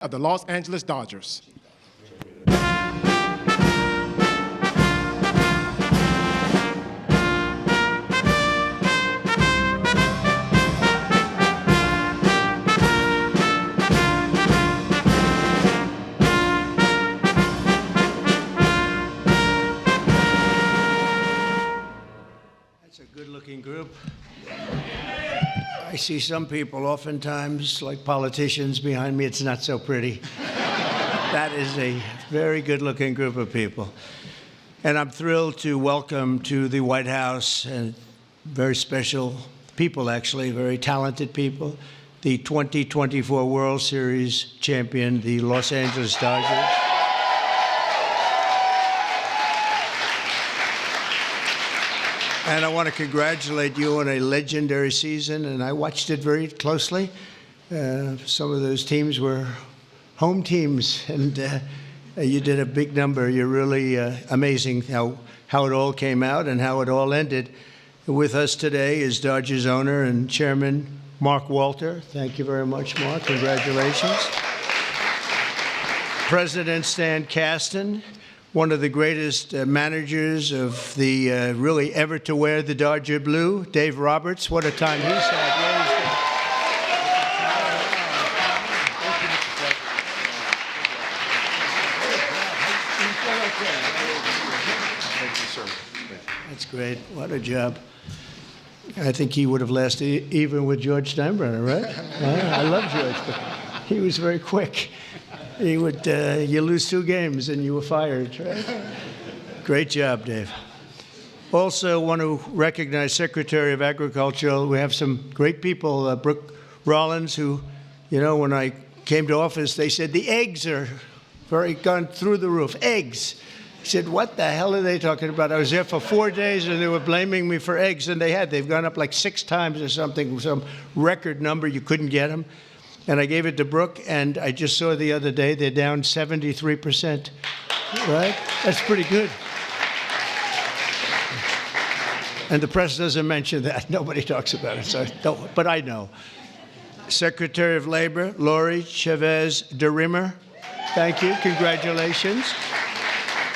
of the Los Angeles Dodgers. That's a good-looking group. I see some people oftentimes, like politicians behind me, it's not so pretty. That is a very good-looking group of people. And I'm thrilled to welcome to the White House and very special people, actually, very talented people, the 2024 World Series champion, the Los Angeles Dodgers. And I want to congratulate you on a legendary season, and I watched it very closely. Some of those teams were home teams, and you did a big number. You're really amazing how it all came out and how it all ended. With us today is Dodgers owner and chairman Mark Walter. Thank you very much, Mark. Congratulations. President Stan Kasten, one of the greatest managers of the really ever to wear the Dodger blue, Dave Roberts. What a time he's had. Thank you, sir. That's great. What a job. I think he would have lasted even with George Steinbrenner, right? I love George, but he was very quick. He would, you lose 2 games and you were fired, right? Great job, Dave. Also want to recognize Secretary of Agriculture. We have some great people, Brooke Rollins, who, you know, when I came to office, they said the eggs are gone through the roof. Eggs. I said, what the hell are they talking about? I was there for 4 days and they were blaming me for eggs, and they've gone up like 6 times or something, some record number. You couldn't get them. And I gave it to Brooke, and I just saw the other day they're down 73%, right? That's pretty good. And the press doesn't mention that. Nobody talks about it, so don't, but I know. Secretary of Labor, Lori Chavez DeRimmer, thank you, congratulations.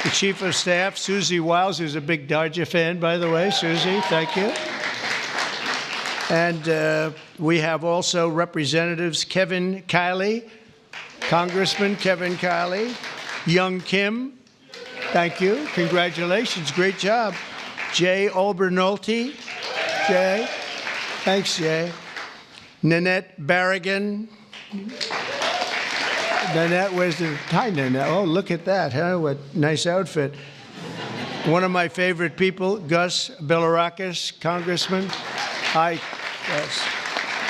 The Chief of Staff, Susie Wiles, who's a big Dodger fan, by the way. Susie, thank you. And we have also Representatives Kevin Kiley, Congressman Kevin Kiley, Young Kim, thank you, congratulations, great job. Jay Obernolte, Jay, thanks, Jay. Nanette Barragan. Nanette, where's the, hi, Nanette, oh, look at that, huh, what nice outfit. One of my favorite people, Gus Bilirakis, Congressman. Hi, yes.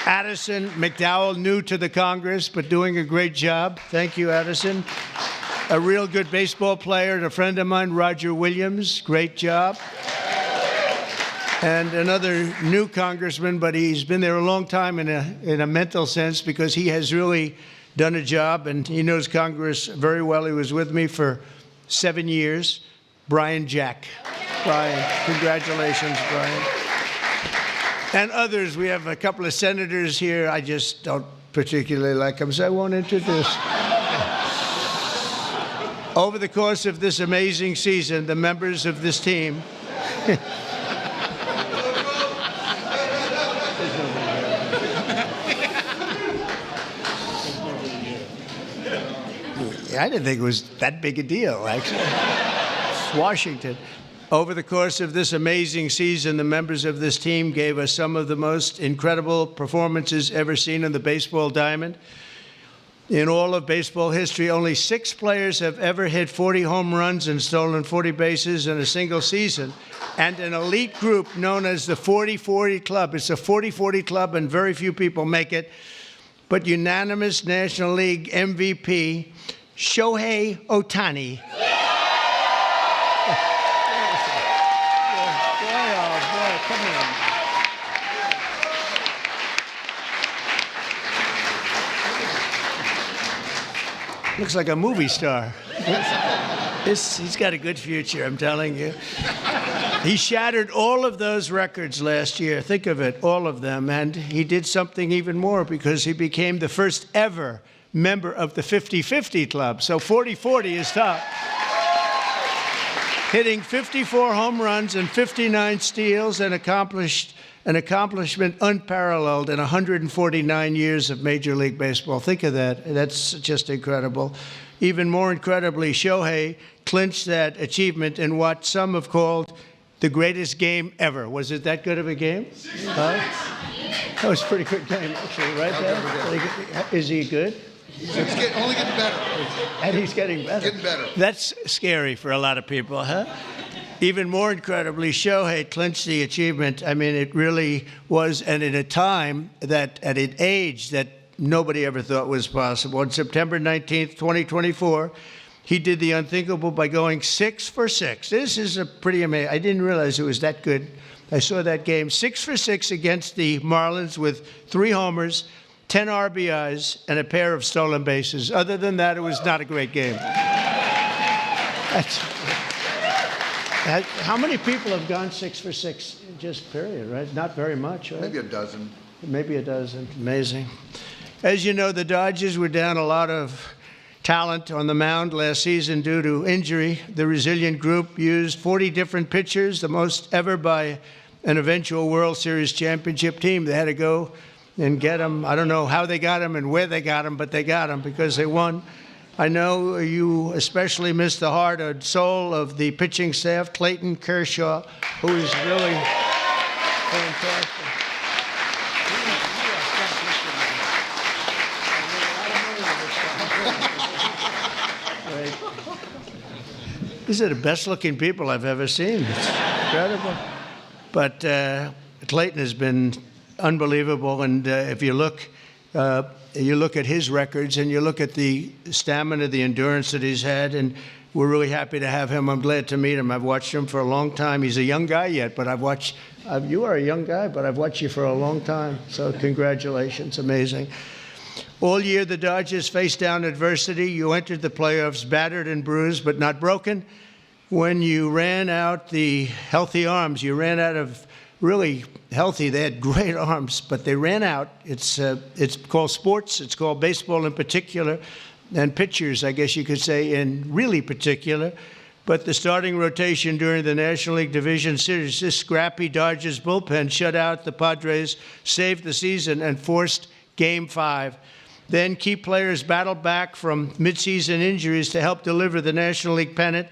Addison McDowell, new to the Congress, but doing a great job. Thank you, Addison. A real good baseball player and a friend of mine, Roger Williams. Great job. And another new congressman, but he's been there a long time in a mental sense, because he has really done a job and he knows Congress very well. He was with me for 7 years. Brian Jack. Brian, congratulations, Brian. And others, we have a couple of senators here. I just don't particularly like them, so I won't introduce. Over the course of this amazing season, the members of this team I didn't think it was that big a deal, actually. Washington. Over the course of this amazing season, the members of this team gave us some of the most incredible performances ever seen in the baseball diamond. In all of baseball history, only 6 players have ever hit 40 home runs and stolen 40 bases in a single season. And an elite group known as the 40-40 Club. It's a 40-40 club, and very few people make it. But unanimous National League MVP, Shohei Ohtani. Looks like a movie star. He's got a good future, I'm telling you. He shattered all of those records last year. Think of it, all of them. And he did something even more, because he became the first ever member of the 50-50 club. So 40-40 is top. Hitting 54 home runs and 59 steals, an accomplishment unparalleled in 149 years of Major League Baseball. Think of that. That's just incredible. Even more incredibly, Shohei clinched that achievement in what some have called the greatest game ever. Was it that good of a game? Huh? That was a pretty good game, actually, right there? Is he good? It's only getting better. And he's getting better. Getting better. That's scary for a lot of people, huh? Even more incredibly, Shohei clinched the achievement. I mean, it really was, and at a time that, at an age that nobody ever thought was possible. On September 19th, 2024, he did the unthinkable by going 6 for 6. This is a pretty amazing. I didn't realize it was that good. I saw that game, 6 for 6 against the Marlins with 3 homers, 10 RBIs, and a pair of stolen bases. Other than that, it was not a great game. How many people have gone 6 for 6 just period, right? Not very much, right? Maybe a dozen. Maybe a dozen. Amazing. As you know, the Dodgers were down a lot of talent on the mound last season due to injury. The resilient group used 40 different pitchers, the most ever by an eventual World Series championship team. They had to go and get them. I don't know how they got them and where they got them, but they got them because they won. I know you especially miss the heart and soul of the pitching staff, Clayton Kershaw, who is really fantastic. These are the best-looking people I've ever seen. It's incredible. But Clayton has been unbelievable, and if you look at his records and you look at the stamina, the endurance that he's had, and we're really happy to have him. I'm glad to meet him. I've watched him for a long time. He's a young guy yet, but you are a young guy, but I've watched you for a long time. So congratulations, amazing. All year, the Dodgers faced down adversity. You entered the playoffs battered and bruised, but not broken. When you ran out the healthy arms, you ran out of really healthy. They had great arms, but they ran out. It's called sports. It's called baseball in particular, and pitchers, I guess you could say, in really particular. But the starting rotation during the National League Division Series, this scrappy Dodgers bullpen shut out the Padres, saved the season, and forced Game 5. Then key players battled back from midseason injuries to help deliver the National League pennant,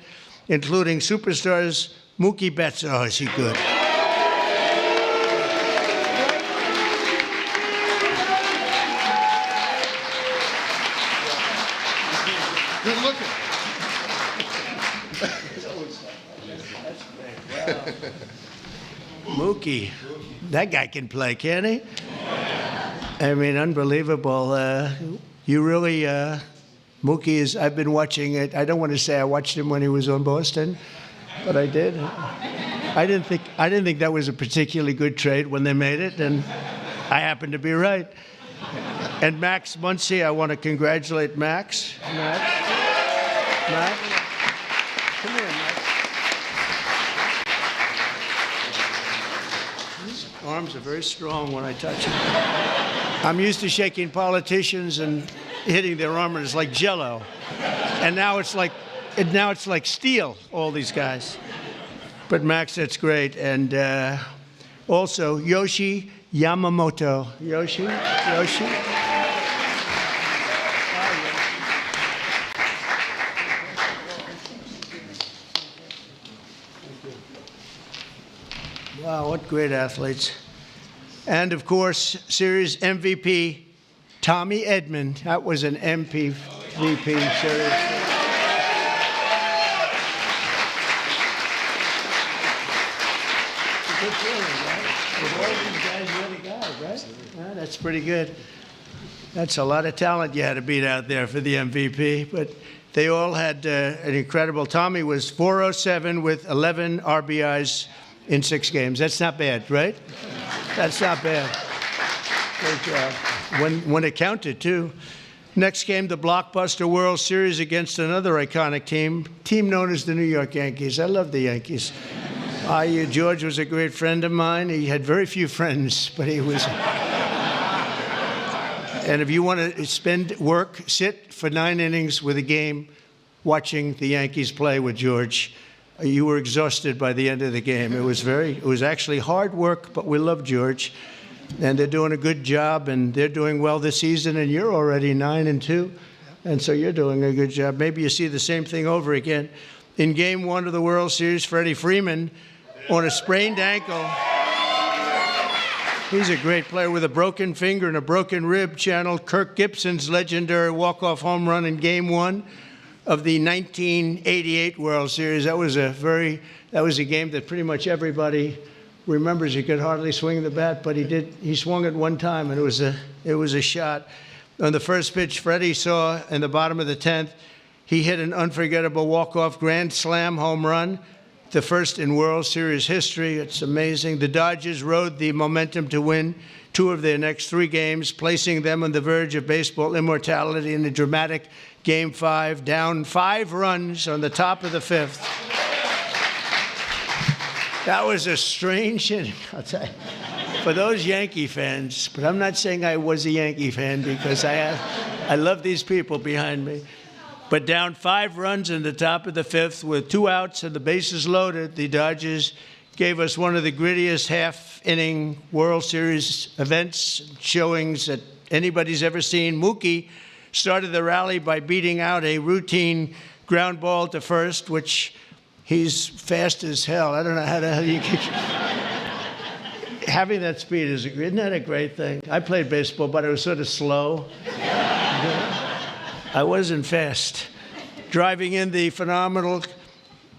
including superstars Mookie Betts. Oh, is he good? Good looking. Mookie, that guy can play, can't he? I mean, unbelievable. You really, Mookie is, I've been watching it. I don't want to say I watched him when he was on Boston, but I did. I didn't think that was a particularly good trade when they made it, and I happened to be right. And Max Muncy, I want to congratulate Max. Max, come here, Max. His arms are very strong when I touch them. I'm used to shaking politicians and hitting their armors like Jell-O, and now it's like steel. All these guys, but Max, that's great, and also Yoshi Yamamoto. Yoshi. Wow, what great athletes. And, of course, series MVP, Tommy Edman. That was an MVP series. It's a good feeling, right? With all these guys, you're the guy, right? Yeah, that's pretty good. That's a lot of talent you had to beat out there for the MVP. But they all had an incredible. Tommy was 407 with 11 RBIs in 6 games. That's not bad, right? That's not bad. Great job. When it counted, too. Next came the blockbuster World Series against another iconic team known as the New York Yankees. I love the Yankees. George was a great friend of mine. He had very few friends, but he was... And if you want to sit for 9 innings with a game watching the Yankees play with George. You were exhausted by the end of the game. It was actually hard work, but we love George. And they're doing a good job, and they're doing well this season, and you're already 9-2. And so you're doing a good job. Maybe you see the same thing over again. In Game 1 of the World Series, Freddie Freeman, on a sprained ankle, he's a great player with a broken finger and a broken rib, channeled Kirk Gibson's legendary walk-off home run in Game 1 of the 1988 World Series. That was a game that pretty much everybody remembers. He could hardly swing the bat, but he swung it one time, and it was a shot. On the first pitch Freddie saw in the bottom of the 10th, he hit an unforgettable walk-off grand slam home run, the first in World Series history. It's amazing. The Dodgers rode the momentum to win 2 of their next 3 games, placing them on the verge of baseball immortality in a dramatic Game 5, down 5 runs on the top of the 5th. That was a strange inning, I'll tell you, for those Yankee fans. But I'm not saying I was a Yankee fan, because I love these people behind me. But down 5 runs in the top of the 5th with 2 outs and the bases loaded, the Dodgers gave us one of the grittiest half-inning World Series events, showings that anybody's ever seen. Mookie started the rally by beating out a routine ground ball to first, which he's fast as hell. I don't know how the hell you can... Having that speed, isn't that a great thing? I played baseball, but it was sort of slow. I wasn't fast. Driving in the phenomenal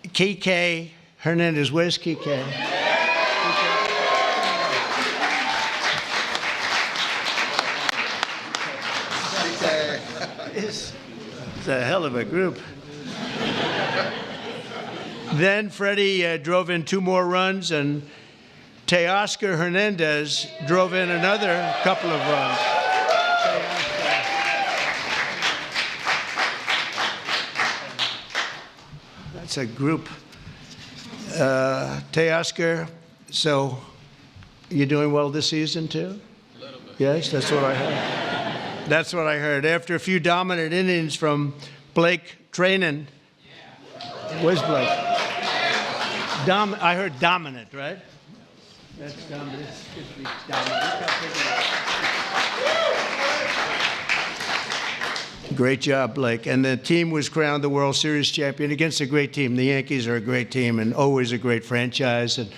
Kike Hernandez. Where's Kike? It's a hell of a group. Then Freddie drove in 2 more runs, and Teoscar Hernandez drove in another couple of runs. That's a group. Teoscar, so you're doing well this season too? A little bit. Yes, that's what I heard. That's what I heard. After a few dominant innings from Blake Treinen. Where's Blake? I heard dominant, right? That's dominant. Great job, Blake. And the team was crowned the World Series champion against a great team. The Yankees are a great team and always a great franchise. And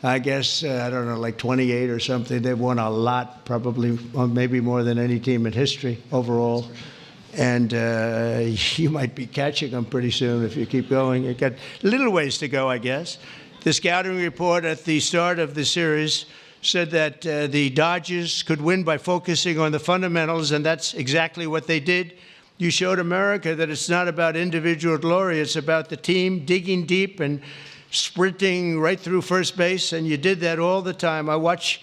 I guess, I don't know, like 28 or something. They've won a lot, probably, maybe more than any team in history overall. And you might be catching them pretty soon if you keep going. You've got a little ways to go, I guess. The scouting report at the start of the series said that the Dodgers could win by focusing on the fundamentals, and that's exactly what they did. You showed America that it's not about individual glory. It's about the team digging deep and sprinting right through first base, and you did that all the time. I watch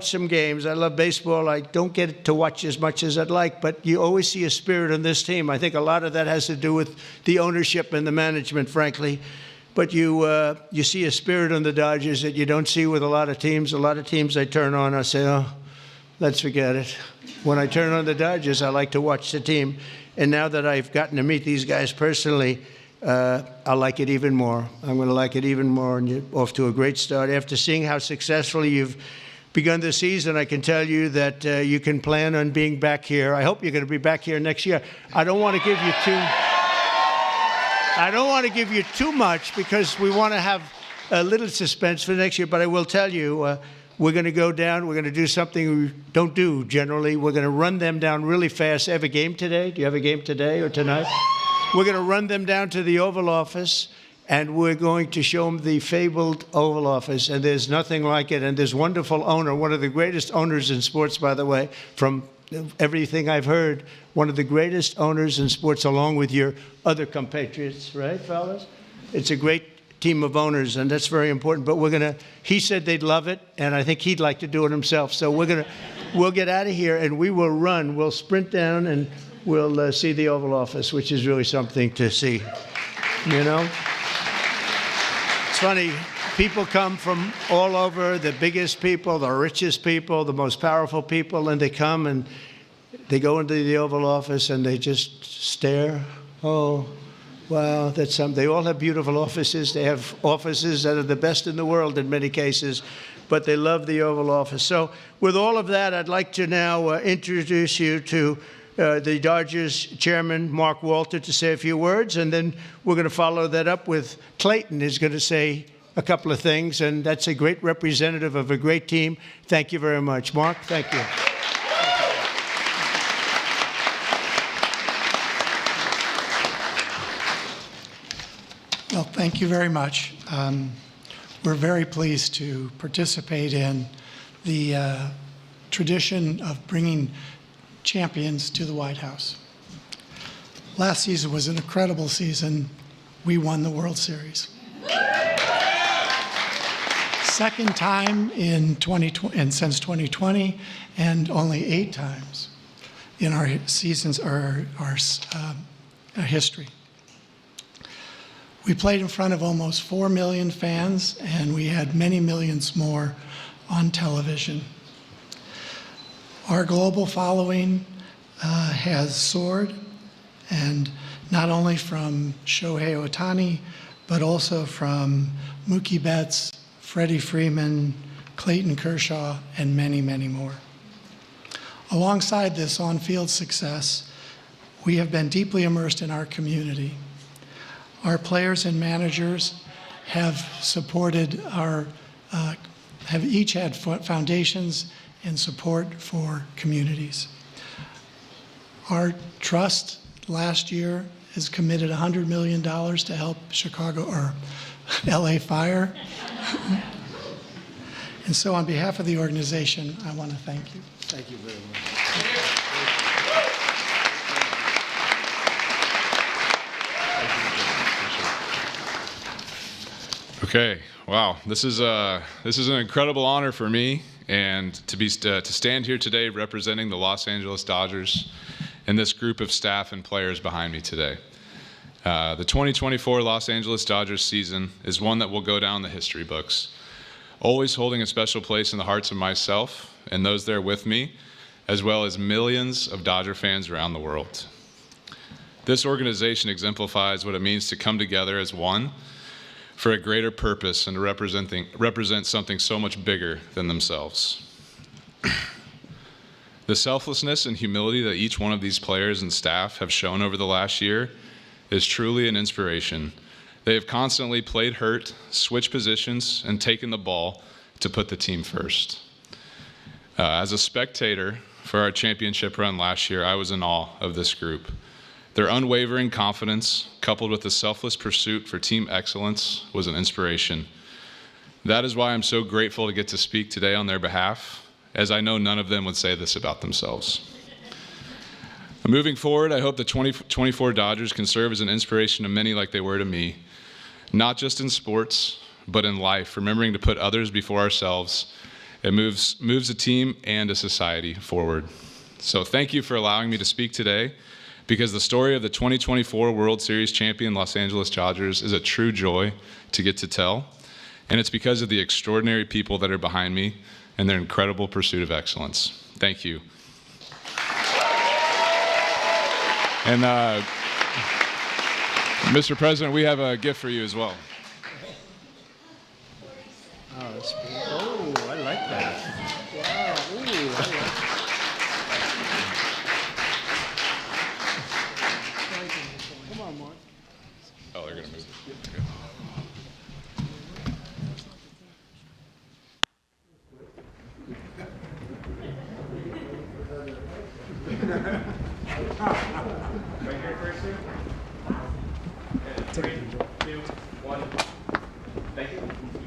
some games. I love baseball. I don't get to watch as much as I'd like, but you always see a spirit on this team. I think a lot of that has to do with the ownership and the management, frankly. But you see a spirit on the Dodgers that you don't see with a lot of teams. A lot of teams I turn on, I say, oh, let's forget it. When I turn on the Dodgers, I like to watch the team. And now that I've gotten to meet these guys personally, I like it even more. I'm going to like it even more, and you're off to a great start. After seeing how successfully you've begun the season, I can tell you that you can plan on being back here. I hope you're going to be back here next year. I don't want to give you too much because we want to have a little suspense for next year, but I will tell you, we're going to go down. We're going to do something we don't do generally. We're going to run them down really fast. I have a game today. Do you have a game today or tonight? We're going to run them down to the Oval Office, and we're going to show them the fabled Oval Office, and there's nothing like it. And this wonderful owner, one of the greatest owners in sports, by the way, from everything I've heard, one of the greatest owners in sports, along with your other compatriots, right, fellas? It's a great team of owners, and that's very important. But he said they'd love it, and I think he'd like to do it himself. So we'll get out of here, and we will run. We'll sprint down, and we'll see the Oval Office, which is really something to see, you know? It's funny. People come from all over, the biggest people, the richest people, the most powerful people, and they come, and they go into the Oval Office and they just stare. Oh, wow, that's something. They all have beautiful offices. They have offices that are the best in the world in many cases, but they love the Oval Office. So with all of that, I'd like to now introduce you to the Dodgers chairman, Mark Walter, to say a few words, and then we're going to follow that up with Clayton, who's going to say a couple of things, and that's a great representative of a great team. Thank you very much. Mark, thank you. Well, thank you very much. We're very pleased to participate in the tradition of bringing champions to the White House. Last season was an incredible season. We won the World Series. Second time in 2020, and since 2020, and only 8 times in our seasons, our history. We played in front of almost 4 million fans, and we had many millions more on television. Our global following has soared, and not only from Shohei Ohtani, but also from Mookie Betts, Freddie Freeman, Clayton Kershaw, and many, many more. Alongside this on-field success, we have been deeply immersed in our community. Our players and managers have supported have each had foundations and support for communities. Our trust last year has committed $100 million to help Chicago or LA Fire. And so on behalf of the organization, I want to thank you. Thank you very much. Okay, wow, this is an incredible honor for me, and to stand here today representing the Los Angeles Dodgers and this group of staff and players behind me today. The 2024 Los Angeles Dodgers season is one that will go down the history books, always holding a special place in the hearts of myself and those there with me, as well as millions of Dodger fans around the world. This organization exemplifies what it means to come together as one for a greater purpose and to represent something so much bigger than themselves. The selflessness and humility that each one of these players and staff have shown over the last year is truly an inspiration. They have constantly played hurt, switched positions, and taken the ball to put the team first. As a spectator for our championship run last year, I was in awe of this group. Their unwavering confidence, coupled with the selfless pursuit for team excellence, was an inspiration. That is why I'm so grateful to get to speak today on their behalf, as I know none of them would say this about themselves. Moving forward, I hope the 2024 Dodgers can serve as an inspiration to many like they were to me, not just in sports, but in life, remembering to put others before ourselves. It moves a team and a society forward. So thank you for allowing me to speak today, because the story of the 2024 World Series champion Los Angeles Dodgers is a true joy to get to tell, and it's because of the extraordinary people that are behind me and their incredible pursuit of excellence. Thank you. And Mr. President, we have a gift for you as well. Oh, I like that. Wow, ooh, I like that. Come on, Mark. Oh, they're going to move. Okay. 3, 2, 1. Thank you.